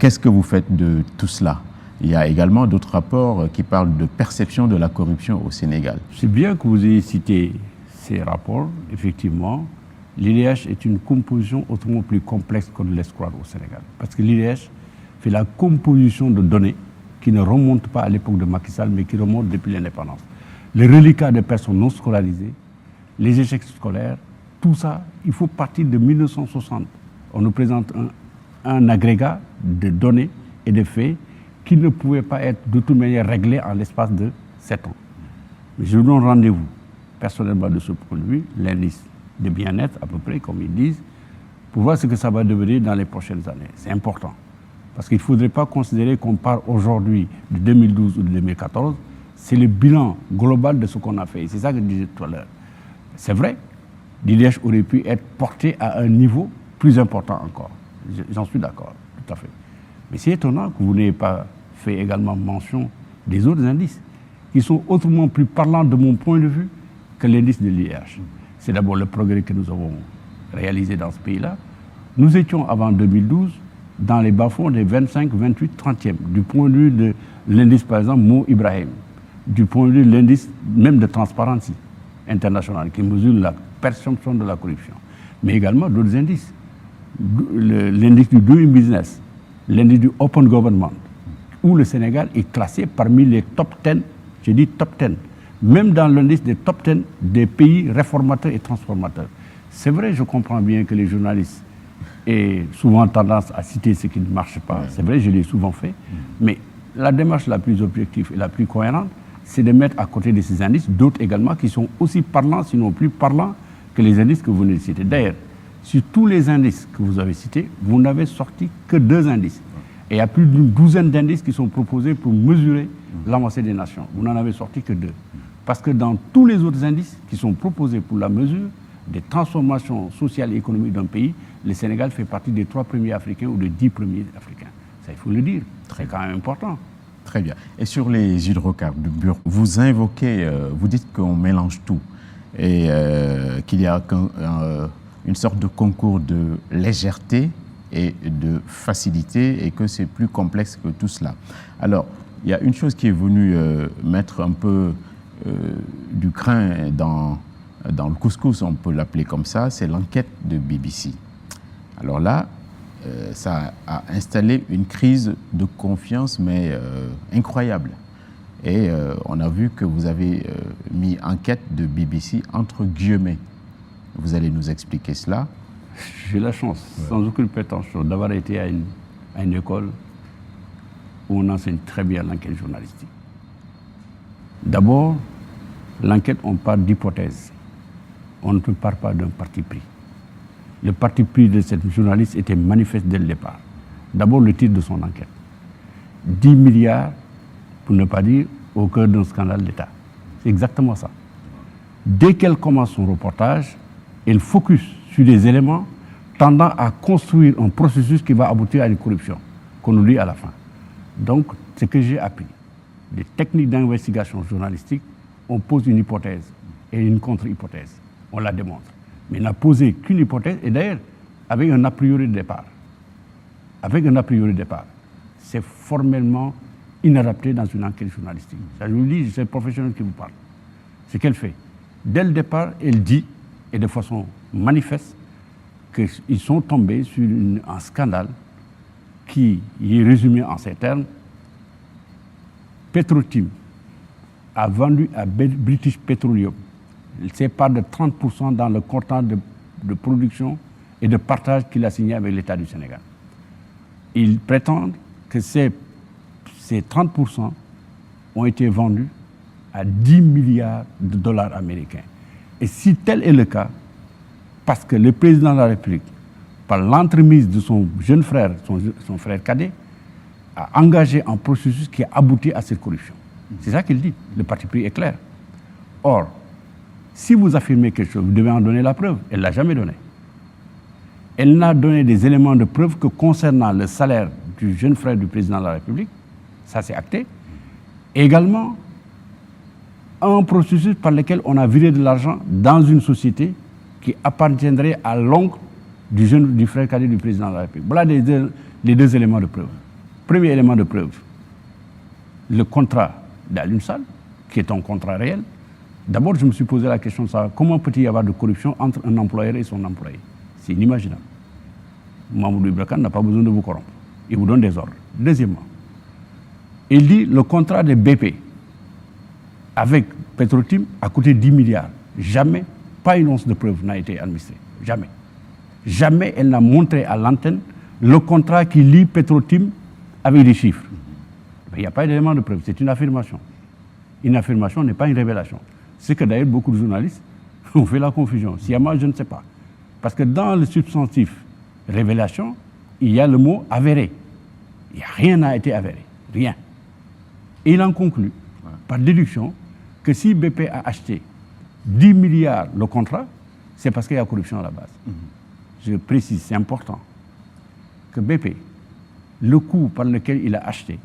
qu'est-ce que vous faites de tout cela? Il y a également d'autres rapports qui parlent de perception de la corruption au Sénégal. C'est bien que vous ayez cité ces rapports. Effectivement, l'IDH est une composition autrement plus complexe qu'on ne laisse croire au Sénégal. Parce que l'IDH fait la composition de données qui ne remontent pas à l'époque de Macky Sall, mais qui remontent depuis l'indépendance. Les reliquats des personnes non scolarisées, les échecs scolaires, tout ça, il faut partir de 1960. On nous présente un agrégat de données et de faits qui ne pouvaient pas être de toute manière réglés en l'espace de 7 ans. Mais je vous donne rendez-vous, personnellement de ce point de vue, l'indice de bien-être, à peu près, comme ils disent, pour voir ce que ça va devenir dans les prochaines années. C'est important. Parce qu'il ne faudrait pas considérer qu'on part aujourd'hui de 2012 ou de 2014. C'est le bilan global de ce qu'on a fait. C'est ça que je disais tout à l'heure. C'est vrai, l'IDH aurait pu être porté à un niveau plus important encore. J'en suis d'accord, tout à fait. Mais c'est étonnant que vous n'ayez pas fait également mention des autres indices qui sont autrement plus parlants de mon point de vue que l'indice de l'IDH. C'est d'abord le progrès que nous avons réalisé dans ce pays-là. Nous étions avant 2012 dans les bas-fonds des 25, 28, 30e, du point de vue de l'indice, par exemple, Mo Ibrahim, du point de vue de l'indice même de Transparency International, qui mesure la perception de la corruption, mais également d'autres indices. L'indice du Doing Business, l'indice du Open Government, où le Sénégal est classé parmi les top 10, je dis top 10, même dans l'indice des top 10 des pays réformateurs et transformateurs. C'est vrai, je comprends bien que les journalistes aient souvent tendance à citer ce qui ne marche pas. C'est vrai, je l'ai souvent fait. Mais la démarche la plus objective et la plus cohérente, c'est de mettre à côté de ces indices d'autres également qui sont aussi parlants, sinon plus parlants que les indices que vous venez de citer. D'ailleurs, sur tous les indices que vous avez cités, vous n'avez sorti que 2 indices. Et il y a plus d'une douzaine d'indices qui sont proposés pour mesurer l'avancée des nations. Vous n'en avez sorti que 2. Parce que dans tous les autres indices qui sont proposés pour la mesure des transformations sociales et économiques d'un pays, le Sénégal fait partie des 3 premiers Africains ou des 10 premiers Africains. Ça, il faut le dire. C'est quand même important. Très bien. Et sur les hydrocarbures, vous invoquez, vous dites qu'on mélange tout et qu'il y a une sorte de concours de légèreté et de facilité et que c'est plus complexe que tout cela. Alors, il y a une chose qui est venue mettre un peu du crin dans le couscous, on peut l'appeler comme ça, c'est l'enquête de BBC. Alors là, ça a installé une crise de confiance, mais incroyable. Et on a vu que vous avez mis enquête de BBC entre guillemets. Vous allez nous expliquer cela. J'ai la chance, sans aucune prétention, d'avoir été à une école où on enseigne très bien l'enquête journalistique. D'abord, l'enquête, on parle d'hypothèse. On ne parle pas d'un parti pris. Le parti pris de cette journaliste était manifeste dès le départ. D'abord, le titre de son enquête. 10 milliards, pour ne pas dire, au cœur d'un scandale d'État. C'est exactement ça. Dès qu'elle commence son reportage, elle focus sur des éléments tendant à construire un processus qui va aboutir à une corruption, qu'on nous lit à la fin. Donc, ce que j'ai appris, les techniques d'investigation journalistique, on pose une hypothèse et une contre-hypothèse. On la démontre. Mais on n'a posé qu'une hypothèse, et d'ailleurs, avec un a priori de départ. Avec un a priori de départ. C'est formellement inadapté dans une enquête journalistique. Ça, je vous le dis, c'est le professionnel qui vous parle. Ce qu'elle fait. Dès le départ, elle dit, et de façon manifeste, qu'ils sont tombés sur un scandale qui est résumé en ces termes. Petro-Tim a vendu à British Petroleum ses parts de 30% dans le contrat de production et de partage qu'il a signé avec l'État du Sénégal. Ils prétendent que ces 30% ont été vendus à 10 milliards de dollars américains. Et si tel est le cas, parce que le président de la République, par l'entremise de son jeune frère, son frère cadet, a engagé un processus qui a abouti à cette corruption. C'est ça qu'il dit. Le parti pris est clair. Or, si vous affirmez quelque chose, vous devez en donner la preuve. Elle ne l'a jamais donné. Elle n'a donné des éléments de preuve que concernant le salaire du jeune frère du président de la République, ça c'est acté, et également un processus par lequel on a viré de l'argent dans une société qui appartiendrait à l'oncle du frère cadet du président de la République. Voilà les deux éléments de preuve. Premier élément de preuve, le contrat d'Alioune Sall, qui est un contrat réel. D'abord, je me suis posé la question de savoir comment peut-il y avoir de corruption entre un employeur et son employé. C'est inimaginable. Mamoudou Ibra Kane n'a pas besoin de vous corrompre. Il vous donne des ordres. Deuxièmement, il dit le contrat de BP avec Petro-Tim a coûté 10 milliards. Jamais, pas une once de preuve n'a été administrée. Jamais. Jamais elle n'a montré à l'antenne le contrat qui lie Petro-Tim avec des chiffres. Mais il n'y a pas d'élément de preuve, c'est une affirmation. Une affirmation n'est pas une révélation. C'est que d'ailleurs beaucoup de journalistes ont fait la confusion. Si moi, je ne sais pas. Parce que dans le substantif révélation, il y a le mot avéré. Rien n'a été avéré. Rien. Et il en conclut, par déduction, que si BP a acheté 10 milliards le contrat, c'est parce qu'il y a corruption à la base. Je précise, c'est important, que BP, le coût par lequel il a acheté,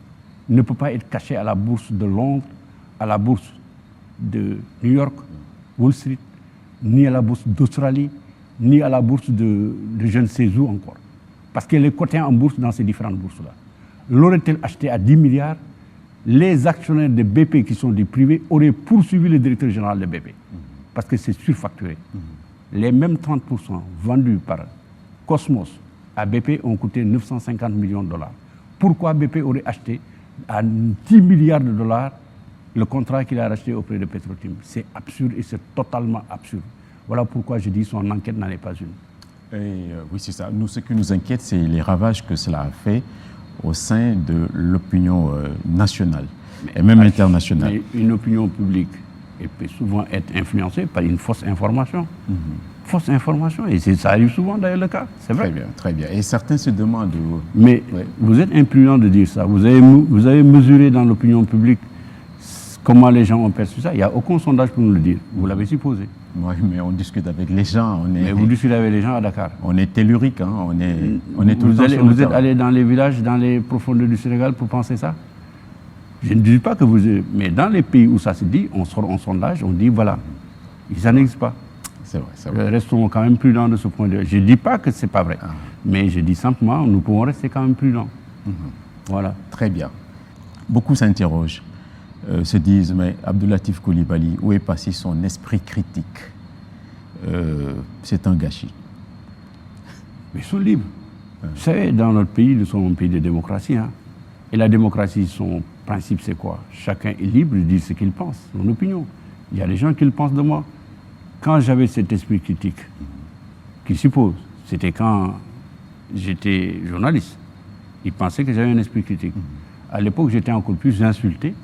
ne peut pas être caché à la bourse de Londres, à la bourse de New York, Wall Street, ni à la bourse d'Australie, ni à la bourse de je ne sais où encore. Parce qu'elle est cotée en bourse dans ces différentes bourses-là. L'aurait-elle acheté à 10 milliards, les actionnaires de BP qui sont des privés auraient poursuivi le directeur général de BP. Parce que c'est surfacturé. Les mêmes 30% vendus par Cosmos à BP ont coûté 950 millions de dollars. Pourquoi BP aurait acheté à 10 milliards de dollars le contrat qu'il a racheté auprès de Petro-Tim? C'est absurde et c'est totalement absurde. Voilà pourquoi je dis son enquête n'en est pas une. Oui, c'est ça. Nous, ce qui nous inquiète, c'est les ravages que cela a fait au sein de l'opinion nationale et même internationale. Mais une opinion publique elle peut souvent être influencée par une fausse information. Fausse information, et ça arrive souvent d'ailleurs le cas, c'est vrai. Très bien, très bien. Et certains se demandent... Mais vous êtes imprudent de dire ça. Vous avez mesuré dans l'opinion publique comment les gens ont perçu ça. Il n'y a aucun sondage pour nous le dire. Vous l'avez supposé. Oui, mais on discute avec les gens. Mais vous discutez avec les gens à Dakar. On est tellurique, hein. On est tout le temps sur le terrain. Vous êtes allé dans les villages, dans les profondeurs du Sénégal pour penser ça? Je ne dis pas que vous... Mais dans les pays où ça se dit, on sort en sondage, on dit voilà, ça n'existe pas. C'est vrai, c'est vrai. Restons quand même prudents de ce point de vue. Je ne dis pas que ce n'est pas vrai, mais je dis simplement, nous pouvons rester quand même prudents. Voilà. Très bien. Beaucoup s'interrogent, se disent, mais Abdou Latif Coulibaly, où est passé son esprit critique? C'est un gâchis. Mais ils sont libres. Vous savez, dans notre pays, nous sommes un pays de démocratie. Hein. Et la démocratie, son principe, c'est quoi? Chacun est libre de dire ce qu'il pense, son opinion. Il y a des gens qui le pensent de moi. Quand j'avais cet esprit critique, qu'il suppose, c'était quand j'étais journaliste. Ils pensaient que j'avais un esprit critique. À l'époque, j'étais encore plus insulté.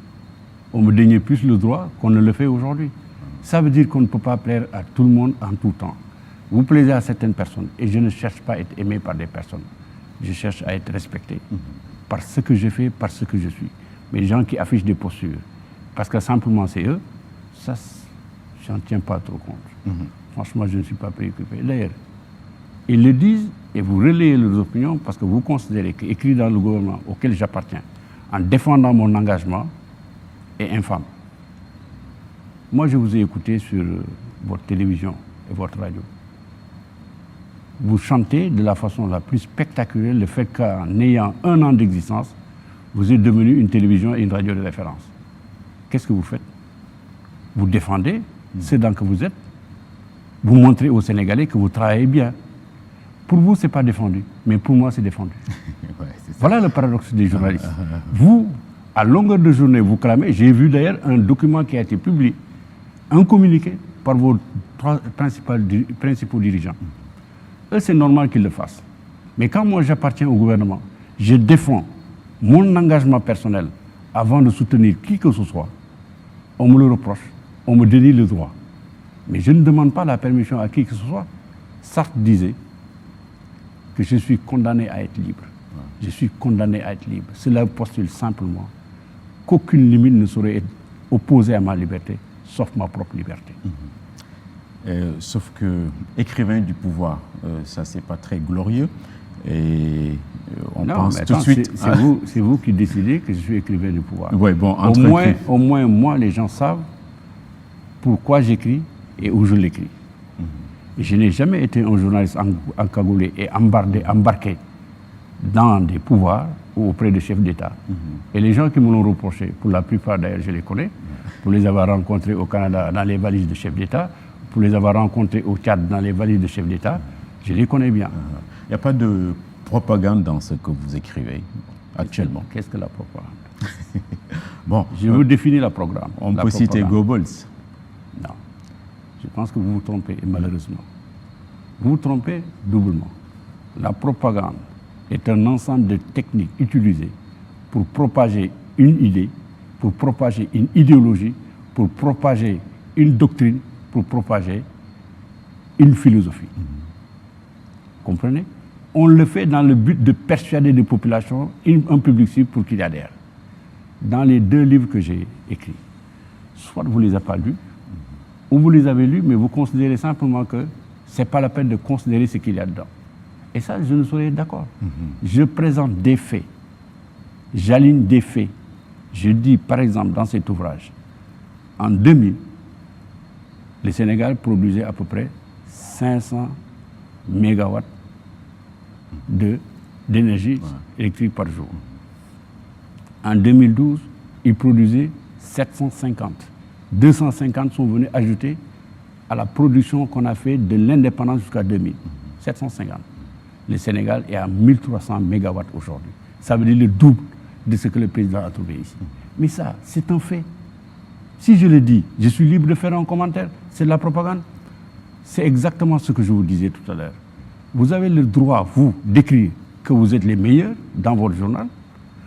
On me daignait plus le droit qu'on ne le fait aujourd'hui. Ça veut dire qu'on ne peut pas plaire à tout le monde en tout temps. Vous plaisez à certaines personnes. Et je ne cherche pas à être aimé par des personnes. Je cherche à être respecté par ce que je fais, par ce que je suis. Mais les gens qui affichent des postures, parce que simplement c'est eux, ça, je n'en tiens pas trop compte. Franchement, je ne suis pas préoccupé. D'ailleurs, ils le disent et vous relayez leurs opinions parce que vous considérez qu'écrit dans le gouvernement auquel j'appartiens, en défendant mon engagement est infâme. Moi, je vous ai écouté sur votre télévision et votre radio. Vous chantez de la façon la plus spectaculaire le fait qu'en ayant 1 an d'existence, vous êtes devenu une télévision et une radio de référence. Qu'est-ce que vous faites? Vous défendez ce dans que vous êtes. Vous montrez aux Sénégalais que vous travaillez bien. Pour vous, ce n'est pas défendu, mais pour moi, c'est défendu. Ouais, c'est ça. Voilà le paradoxe des journalistes. Vous, à longueur de journée, vous clamez. J'ai vu d'ailleurs un document qui a été publié, un communiqué par vos 3 principaux dirigeants. Eux, c'est normal qu'ils le fassent. Mais quand moi, j'appartiens au gouvernement, je défends mon engagement personnel avant de soutenir qui que ce soit, on me le reproche, on me dénie le droit. Mais je ne demande pas la permission à qui que ce soit. Sartre disait que je suis condamné à être libre. Je suis condamné à être libre. Cela postule simplement qu'aucune limite ne saurait être opposée à ma liberté, sauf ma propre liberté. Sauf que écrivain du pouvoir, ça c'est pas très glorieux. Et on pense tout de suite. C'est vous qui décidez que je suis écrivain du pouvoir. Ouais, bon, au moins, moi, les gens savent pourquoi j'écris et où je l'écris. Je n'ai jamais été un journaliste encagoulé et embarqué dans des pouvoirs ou auprès de chefs d'État. Et les gens qui me l'ont reproché, pour la plupart d'ailleurs je les connais, pour les avoir rencontrés au Canada dans les valises de chefs d'État, pour les avoir rencontrés au Tchad dans les valises de chefs d'État, je les connais bien. Il n'y a pas de propagande dans ce que vous écrivez actuellement. Qu'est-ce que la propagande? Bon, je vous définis la programme. On peut citer Goebbels. Non. Je pense que vous vous trompez, malheureusement. Vous vous trompez doublement. La propagande est un ensemble de techniques utilisées pour propager une idée, pour propager une idéologie, pour propager une doctrine, pour propager une philosophie. Comprenez? On le fait dans le but de persuader des populations, un public cible pour qu'il adhère. Dans les 2 livres que j'ai écrits, soit vous ne les avez pas lus, ou vous les avez lus, mais vous considérez simplement que ce n'est pas la peine de considérer ce qu'il y a dedans. Et ça, je ne serais d'accord. Je présente des faits, j'aligne des faits. Je dis, par exemple, dans cet ouvrage, en 2000, le Sénégal produisait à peu près 500 mégawatts d'énergie électrique par jour. En 2012, il produisait 750. 250 sont venus ajouter à la production qu'on a fait de l'indépendance jusqu'à 2000. 750. Le Sénégal est à 1300 mégawatts aujourd'hui. Ça veut dire le double de ce que le président a trouvé ici. Mais ça, c'est un fait. Si je le dis, je suis libre de faire un commentaire, c'est de la propagande. C'est exactement ce que je vous disais tout à l'heure. Vous avez le droit, vous, d'écrire que vous êtes les meilleurs dans votre journal.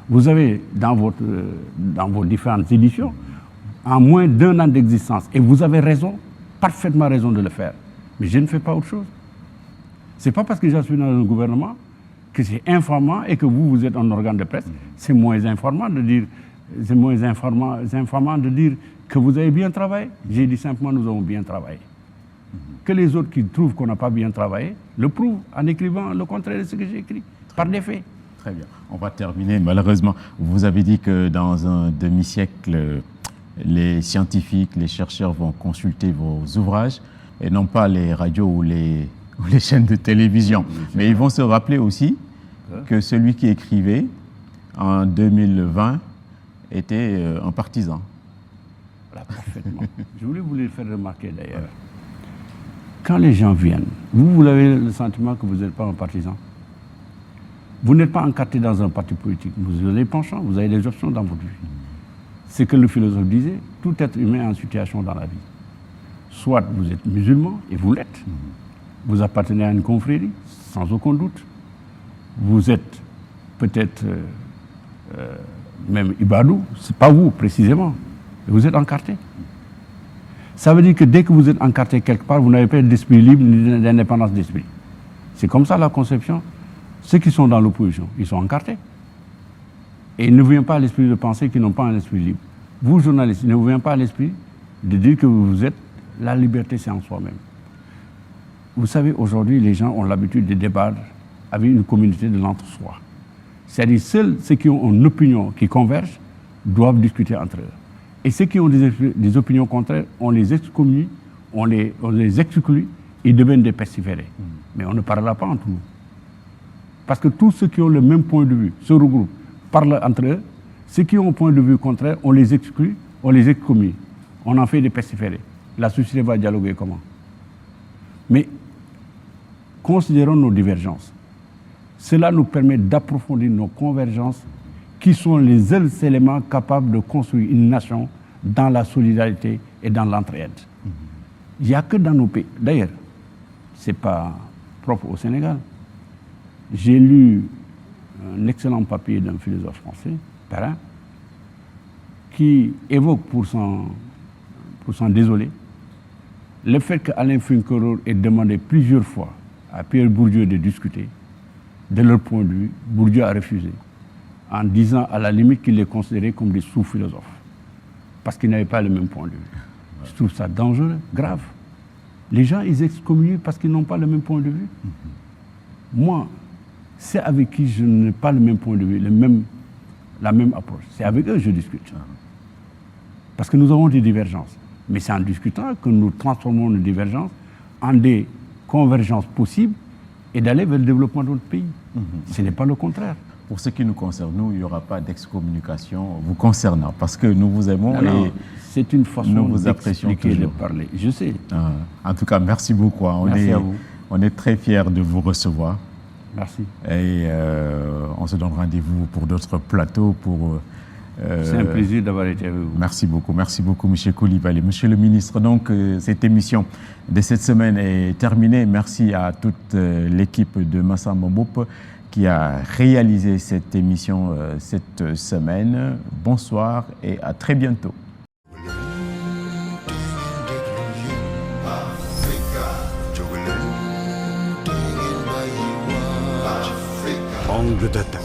Vous avez, dans vos différentes éditions, en moins d'1 an d'existence. Et vous avez raison, parfaitement raison de le faire. Mais je ne fais pas autre chose. Ce n'est pas parce que je suis dans un gouvernement que c'est informant et que vous êtes un organe de presse. C'est moins informant de dire, que vous avez bien travaillé. J'ai dit simplement nous avons bien travaillé. Que les autres qui trouvent qu'on n'a pas bien travaillé le prouvent en écrivant le contraire de ce que j'ai écrit, par des faits. Très bien. On va terminer, malheureusement. Vous avez dit que dans un demi-siècle, les scientifiques, les chercheurs vont consulter vos ouvrages et non pas les radios ou les chaînes de télévision. Mais ils vont se rappeler aussi que celui qui écrivait en 2020 était un partisan. Voilà, parfaitement. Je voulais vous le faire remarquer d'ailleurs. Quand les gens viennent, vous avez le sentiment que vous n'êtes pas un partisan. Vous n'êtes pas encarté dans un parti politique. Vous avez des penchants, vous avez des options dans votre vie. C'est que le philosophe disait, tout être humain est en situation dans la vie. Soit vous êtes musulman, et vous l'êtes. Vous appartenez à une confrérie, sans aucun doute. Vous êtes peut-être même ibadou, c'est pas vous précisément, mais vous êtes encarté. Ça veut dire que dès que vous êtes encarté quelque part, vous n'avez pas d'esprit libre ni d'indépendance d'esprit. C'est comme ça la conception. Ceux qui sont dans l'opposition, ils sont encartés. Et il ne vient pas à l'esprit de penser qu'ils n'ont pas un esprit libre. Vous, journalistes, il ne vous vient pas à l'esprit de dire que vous êtes, la liberté, c'est en soi-même. Vous savez, aujourd'hui, les gens ont l'habitude de débattre avec une communauté de l'entre-soi. C'est-à-dire seuls ceux qui ont une opinion qui converge doivent discuter entre eux. Et ceux qui ont des opinions contraires, on les excommunie, on les exclut, ils deviennent des pestiférés. Mais on ne parlera pas entre nous. Parce que tous ceux qui ont le même point de vue se regroupent, parlent entre eux. Ceux qui ont un point de vue contraire, on les exclut, on les excommunie. On en fait des pestiférés. La société va dialoguer comment? Mais considérons nos divergences. Cela nous permet d'approfondir nos convergences qui sont les seuls éléments capables de construire une nation dans la solidarité et dans l'entraide. Il n'y a que dans nos pays. D'ailleurs, ce n'est pas propre au Sénégal. J'ai lu un excellent papier d'un philosophe français, Perrin, qui évoque pour s'en désoler le fait qu'Alain Finkielkraut ait demandé plusieurs fois à Pierre Bourdieu de discuter de leur point de vue. Bourdieu a refusé, en disant à la limite qu'il les considérait comme des sous-philosophes, parce qu'ils n'avaient pas le même point de vue. Je trouve ça dangereux, grave. Les gens, ils excommunient parce qu'ils n'ont pas le même point de vue. Moi, c'est avec qui je n'ai pas le même point de vue, la même approche. C'est avec eux que je discute. Parce que nous avons des divergences. Mais c'est en discutant que nous transformons nos divergences en des convergences possibles et d'aller vers le développement de notre pays. Ce n'est pas le contraire. Pour ce qui nous concerne, nous, il n'y aura pas d'excommunication vous concernant, parce que nous vous aimons et c'est une façon nous vous apprécions d'expliquer, de toujours. parler. Je sais. En tout cas, merci beaucoup. Merci à vous. On est très fiers de vous recevoir. Merci. Et on se donne rendez-vous pour d'autres plateaux. C'est un plaisir d'avoir été avec vous. Merci beaucoup, M. Coulibaly. Monsieur le ministre, donc cette émission de cette semaine est terminée. Merci à toute l'équipe de Massamba Mboup qui a réalisé cette émission cette semaine. Bonsoir et à très bientôt. Angle d'attaque.